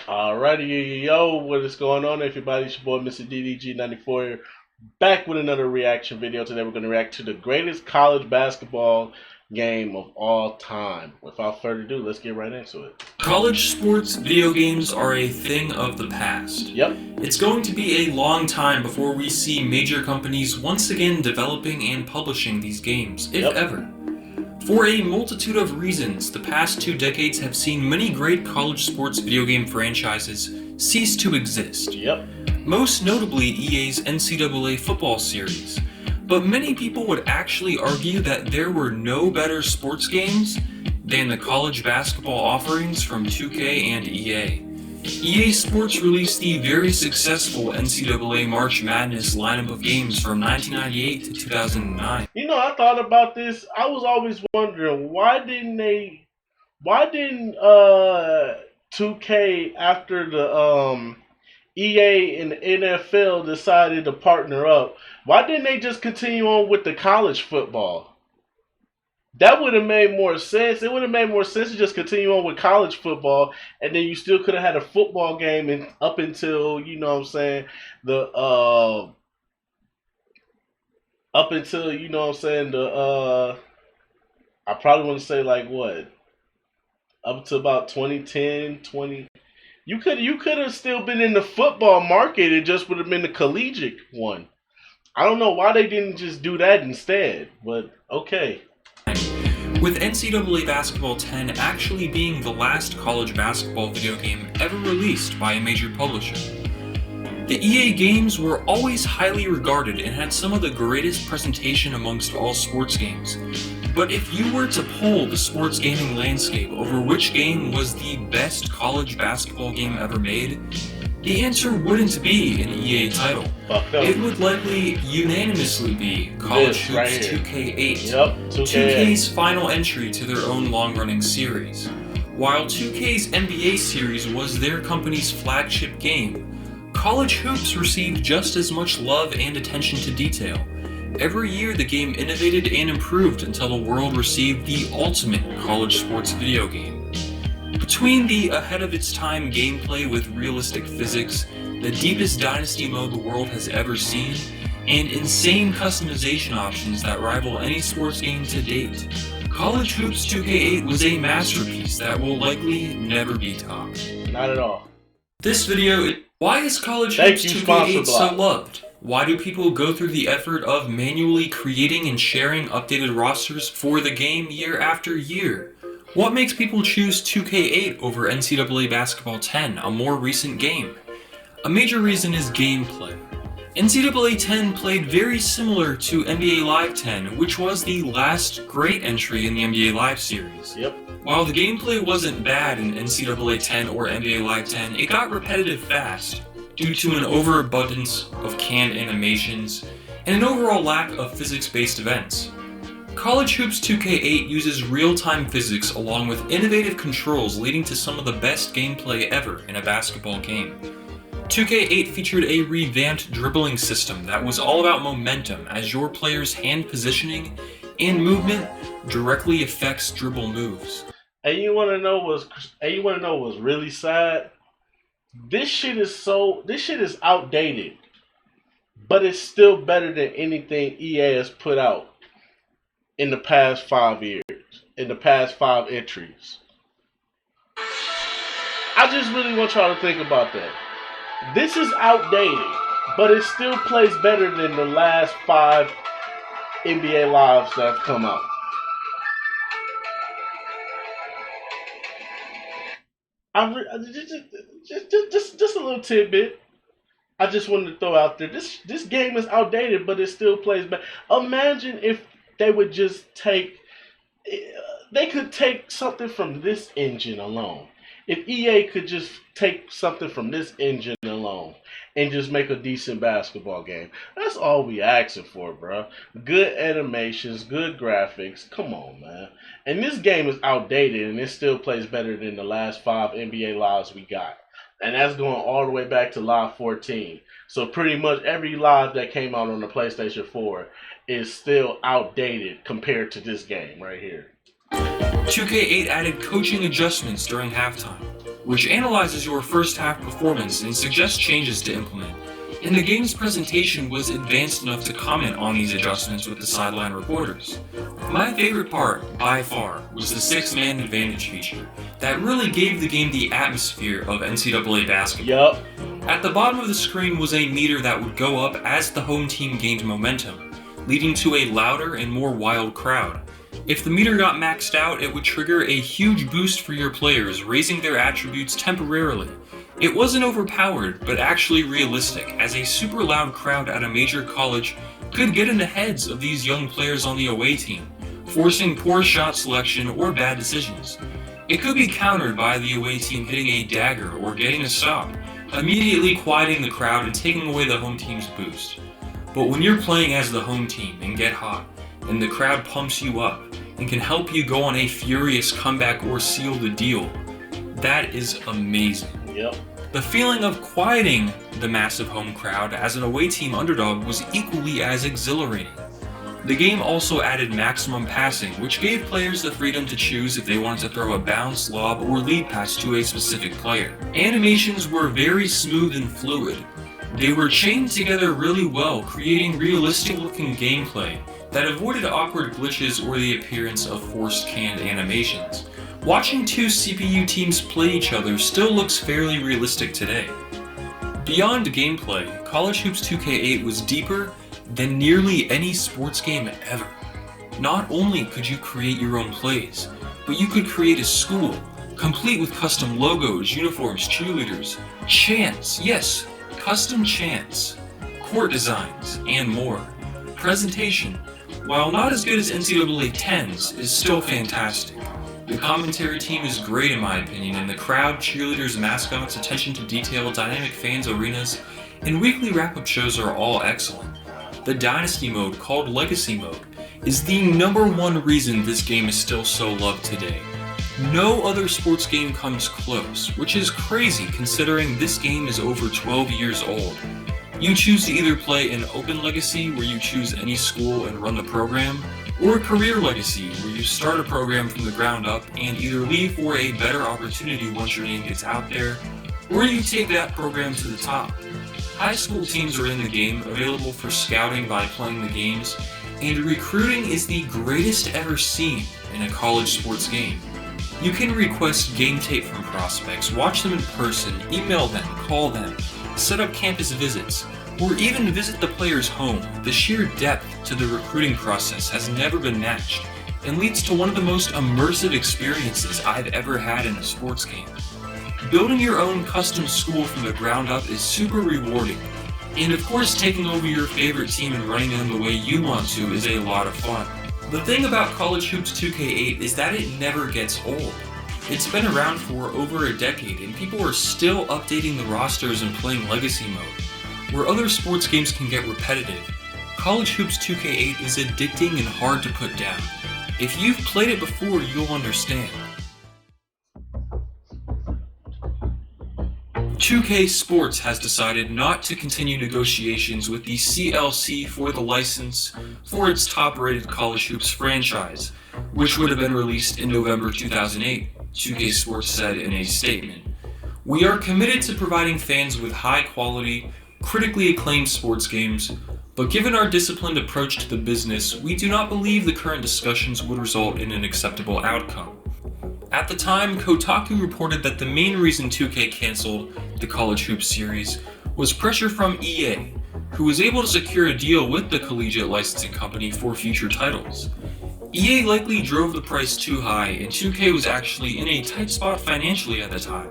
Alrighty, yo, what is going on, everybody? It's your boy, Mr. DDG94 here, back with another reaction video. Today, we're going to react to the greatest college basketball game of all time. Without further ado, let's get right into it. College sports video games are a thing of the past. Yep. It's going to be a long time before we see major companies once again developing and publishing these games, if ever. For a multitude of reasons, the past 2 decades have seen many great college sports video game franchises cease to exist. Yep. Most notably EA's NCAA football series. But many people would actually argue that there were no better sports games than the college basketball offerings from 2K and EA. EA Sports released the very successful NCAA March Madness lineup of games from 1998 to 2009. You know, I thought about this. I was always wondering, why didn't 2K, after the EA and the NFL decided to partner up, why didn't they just continue on with the college football? That would have made more sense. It would have made more sense to just continue on with college football, and then you still could have had a football game and up until, you know what I'm saying, up until, you know what I'm saying, I probably want to say like what? Up to about 2010, 20. You could have still been in the football market. It just would have been the collegiate one. I don't know why they didn't just do that instead, but okay. With NCAA Basketball 10 actually being the last college basketball video game ever released by a major publisher. The EA games were always highly regarded and had some of the greatest presentation amongst all sports games. But if you were to poll the sports gaming landscape over which game was the best college basketball game ever made, the answer wouldn't be an EA title. It would likely unanimously be College Hoops 2K8, Yep, 2K's final entry to their own long-running series. While 2K's NBA series was their company's flagship game, College Hoops received just as much love and attention to detail. Every year the game innovated and improved until the world received the ultimate college sports video game. Between the ahead-of-its-time gameplay with realistic physics, the deepest dynasty mode the world has ever seen, and insane customization options that rival any sports game to date, College Hoops 2K8 was a masterpiece that will likely never be topped. Not at all. This video, why is College Hoops 2K8 so loved? Why do people go through the effort of manually creating and sharing updated rosters for the game year after year? What makes people choose 2K8 over NCAA Basketball 10, a more recent game? A major reason is gameplay. NCAA 10 played very similar to NBA Live 10, which was the last great entry in the NBA Live series. Yep. While the gameplay wasn't bad in NCAA 10 or NBA Live 10, it got repetitive fast due to an overabundance of canned animations and an overall lack of physics-based events. College Hoops 2K8 uses real-time physics along with innovative controls leading to some of the best gameplay ever in a basketball game. 2K8 featured a revamped dribbling system that was all about momentum as your player's hand positioning and movement directly affects dribble moves. And you wanna know what's really sad? This shit is outdated, but it's still better than anything EA has put out in the past 5 years, in the past 5 entries. I just really want y'all to think about that. This is outdated, but it still plays better than the last 5 NBA Lives that have come out. Just a little tidbit. I just wanted to throw out there. This game is outdated, but it still plays better. Imagine if they would just they could take something from this engine alone. If EA could just take something from this engine alone and just make a decent basketball game. That's all we asking for, bro. Good animations, good graphics. Come on, man. And this game is outdated and it still plays better than the last 5 NBA Lives we got. And that's going all the way back to Live 14. So pretty much every Live that came out on the PlayStation 4 is still outdated compared to this game right here. 2K8 added coaching adjustments during halftime. which analyzes your first half performance and suggests changes to implement. And the game's presentation was advanced enough to comment on these adjustments with the sideline reporters. My favorite part, by far, was the 6-man advantage feature. That really gave the game the atmosphere of NCAA basketball. Yup. At the bottom of the screen was a meter that would go up as the home team gained momentum, leading to a louder and more wild crowd. If the meter got maxed out, it would trigger a huge boost for your players, raising their attributes temporarily. It wasn't overpowered, but actually realistic, as a super loud crowd at a major college could get in the heads of these young players on the away team, forcing poor shot selection or bad decisions. It could be countered by the away team hitting a dagger or getting a stop, immediately quieting the crowd and taking away the home team's boost. But when you're playing as the home team and get hot, and the crowd pumps you up and can help you go on a furious comeback or seal the deal, that is amazing. Yep. The feeling of quieting the massive home crowd as an away team underdog was equally as exhilarating. The game also added maximum passing, which gave players the freedom to choose if they wanted to throw a bounce, lob, or lead pass to a specific player. Animations were very smooth and fluid. They were chained together really well, creating realistic-looking gameplay that avoided awkward glitches or the appearance of forced canned animations. Watching two CPU teams play each other still looks fairly realistic today. Beyond gameplay, College Hoops 2K8 was deeper than nearly any sports game ever. Not only could you create your own plays, but you could create a school, complete with custom logos, uniforms, cheerleaders, chants, yes, custom chants, court designs, and more. Presentation, while not as good as NCAA 10's, is still fantastic. The commentary team is great in my opinion, and the crowd, cheerleaders, mascots, attention to detail, dynamic fans, arenas, and weekly wrap-up shows are all excellent. The Dynasty mode, called Legacy mode, is the #1 reason this game is still so loved today. No other sports game comes close, which is crazy considering this game is over 12 years old. You choose to either play an open legacy where you choose any school and run the program, or a career legacy where you start a program from the ground up and either leave for a better opportunity once your name gets out there, or you take that program to the top. High school teams are in the game, available for scouting by playing the games, and recruiting is the greatest ever seen in a college sports game. You can request game tape from prospects, watch them in person, email them, call them, set up campus visits, or even visit the player's home. The sheer depth to the recruiting process has never been matched, and leads to one of the most immersive experiences I've ever had in a sports game. Building your own custom school from the ground up is super rewarding, and of course taking over your favorite team and running them the way you want to is a lot of fun. The thing about College Hoops 2K8 is that it never gets old. It's been around for over a decade, and people are still updating the rosters and playing Legacy mode. Where other sports games can get repetitive, College Hoops 2K8 is addicting and hard to put down. If you've played it before, you'll understand. 2K Sports has decided not to continue negotiations with the CLC for the license for its top-rated College Hoops franchise, which would have been released in November 2008, 2K Sports said in a statement. "We are committed to providing fans with high-quality, critically acclaimed sports games, but given our disciplined approach to the business, we do not believe the current discussions would result in an acceptable outcome." At the time, Kotaku reported that the main reason 2K canceled the College Hoops series was pressure from EA, who was able to secure a deal with the collegiate licensing company for future titles. EA likely drove the price too high, and 2K was actually in a tight spot financially at the time.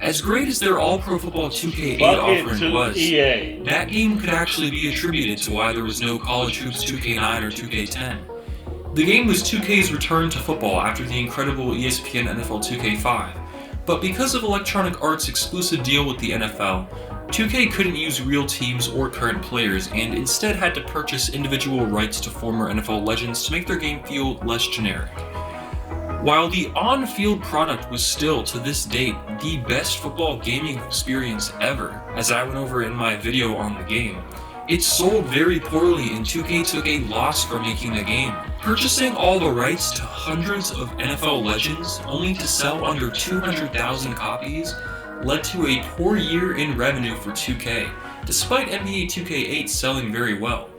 As great as their All Pro Football 2K8 offering was, EA. that game could actually be attributed to why there was no College Hoops 2K9 or 2K10. The game was 2K's return to football after the incredible ESPN NFL 2K5, but because of Electronic Arts' exclusive deal with the NFL, 2K couldn't use real teams or current players and instead had to purchase individual rights to former NFL legends to make their game feel less generic. While the on-field product was still, to this date, the best football gaming experience ever, as I went over in my video on the game, It sold very poorly and 2K took a loss for making the game, purchasing all the rights to hundreds of NFL legends only to sell under 200,000 copies led to a poor year in revenue for 2K, despite NBA 2K8 selling very well.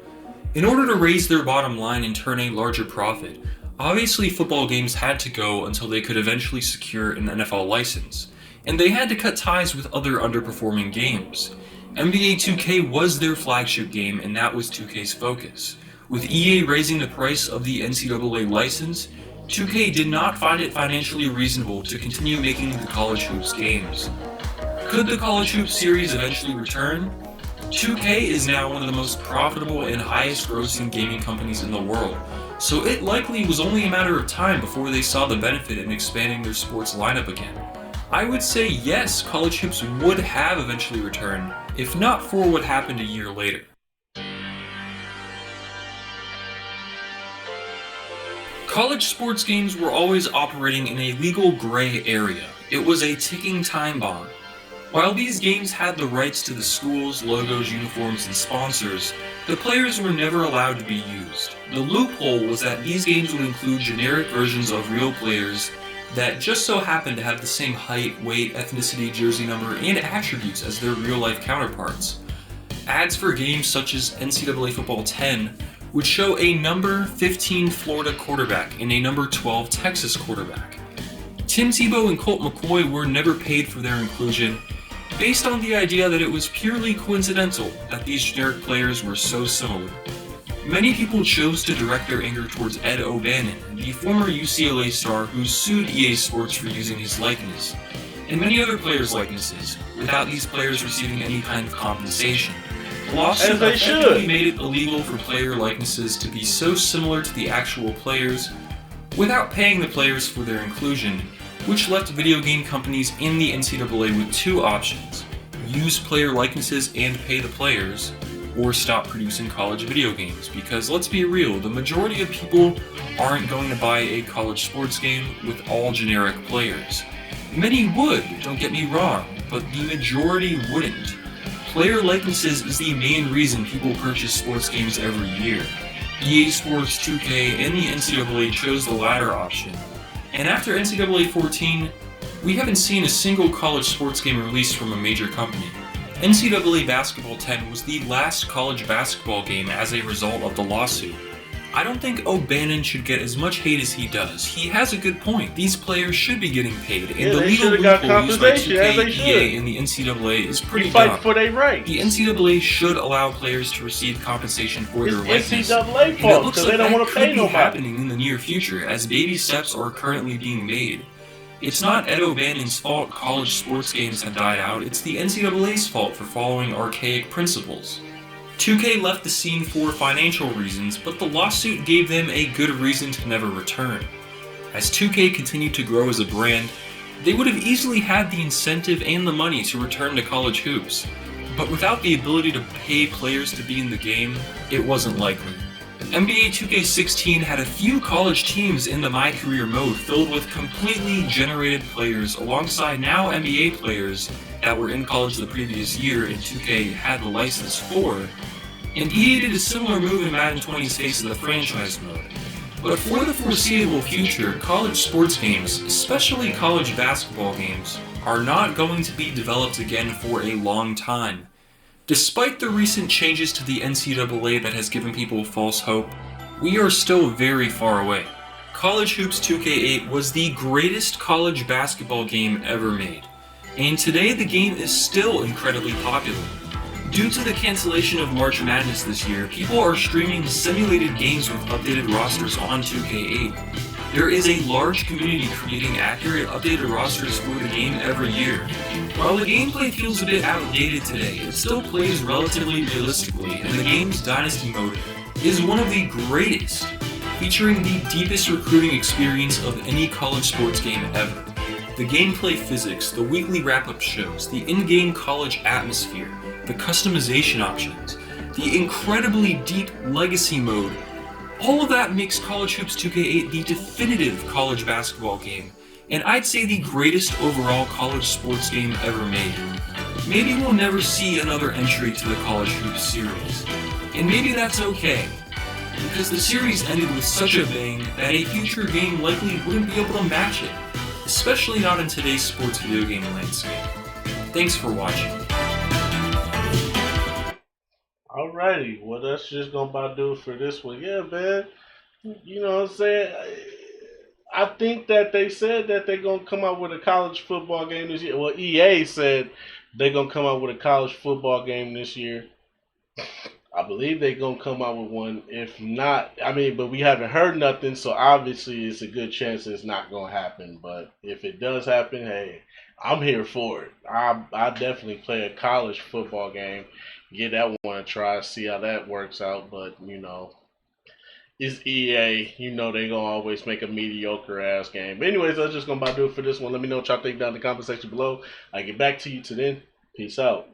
In order to raise their bottom line and turn a larger profit, obviously football games had to go until they could eventually secure an NFL license, and they had to cut ties with other underperforming games. NBA 2K was their flagship game, and that was 2K's focus. With EA raising the price of the NCAA license, 2K did not find it financially reasonable to continue making the College Hoops games. Could the College Hoops series eventually return? 2K is now one of the most profitable and highest grossing gaming companies in the world, so it likely was only a matter of time before they saw the benefit in expanding their sports lineup again. I would say yes, College Hoops would have eventually returned, if not for what happened a year later. College sports games were always operating in a legal gray area. It was a ticking time bomb. While these games had the rights to the schools, logos, uniforms, and sponsors, the players were never allowed to be used. The loophole was that these games would include generic versions of real players that just so happened to have the same height, weight, ethnicity, jersey number, and attributes as their real-life counterparts. Ads for games such as NCAA Football 10 would show a number 15 Florida quarterback and a number 12 Texas quarterback. Tim Tebow and Colt McCoy were never paid for their inclusion, based on the idea that it was purely coincidental that these generic players were so similar. Many people chose to direct their anger towards Ed O'Bannon, the former UCLA star who sued EA Sports for using his likeness, and many other players' likenesses, without these players receiving any kind of compensation. The lawsuit effectively made it illegal for player likenesses to be so similar to the actual players, without paying the players for their inclusion, which left video game companies in the NCAA with two options: use player likenesses and pay the players, or stop producing college video games, because let's be real, the majority of people aren't going to buy a college sports game with all generic players. Many would, don't get me wrong, but the majority wouldn't. Player likenesses is the main reason people purchase sports games every year. EA Sports, 2K, and the NCAA chose the latter option. And after NCAA 14, we haven't seen a single college sports game released from a major company. NCAA Basketball 10 was the last college basketball game as a result of the lawsuit. I don't think O'Bannon should get as much hate as he does. He has a good point. These players should be getting paid, and the legal loophole used by 2K, EA, and the NCAA is pretty dumb. For their rights. The NCAA should allow players to receive compensation for their likeness. NCAA fault, because they don't want to pay nobody. Happening in the near future, as baby steps are currently being made. It's not Ed O'Bannon's fault college sports games have died out, it's the NCAA's fault for following archaic principles. 2K left the scene for financial reasons, but the lawsuit gave them a good reason to never return. As 2K continued to grow as a brand, they would have easily had the incentive and the money to return to college hoops, but without the ability to pay players to be in the game, it wasn't likely. NBA 2K16 had a few college teams in the My Career mode filled with completely generated players alongside now NBA players that were in college the previous year and 2K had the license for, and EA did a similar move in Madden 20's Face of the Franchise mode. But for the foreseeable future, college sports games, especially college basketball games, are not going to be developed again for a long time. Despite the recent changes to the NCAA that has given people false hope, we are still very far away. College Hoops 2K8 was the greatest college basketball game ever made, and today the game is still incredibly popular. Due to the cancellation of March Madness this year, people are streaming simulated games with updated rosters on 2K8. There is a large community creating accurate, updated rosters for the game every year. While the gameplay feels a bit outdated today, it still plays relatively realistically, and the game's Dynasty mode is one of the greatest, featuring the deepest recruiting experience of any college sports game ever. The gameplay physics, the weekly wrap-up shows, the in-game college atmosphere, the customization options, the incredibly deep legacy mode, all of that makes College Hoops 2K8 the definitive college basketball game, and I'd say the greatest overall college sports game ever made. maybe we'll never see another entry to the College Hoops series. And maybe that's okay, because the series ended with such a bang that a future game likely wouldn't be able to match it, especially not in today's sports video game landscape. Thanks for watching. Alrighty, well that's just gonna about do it for this one. Yeah, man. You know what I'm saying? I think that they said that they're gonna come out with a college football game this year. Well, EA said they're gonna come out with a college football game this year. I believe they're gonna come out with one. If not, I mean, but we haven't heard nothing, so obviously it's a good chance it's not gonna happen. But if it does happen, hey, I'm here for it. I definitely play a college football game, get that one a try, see how that works out. But you know, it's EA. You know they gonna always make a mediocre ass game. But anyways, that's just gonna about do it for this one. Let me know what y'all think down in the comment section below. I get back to you to then. Peace out.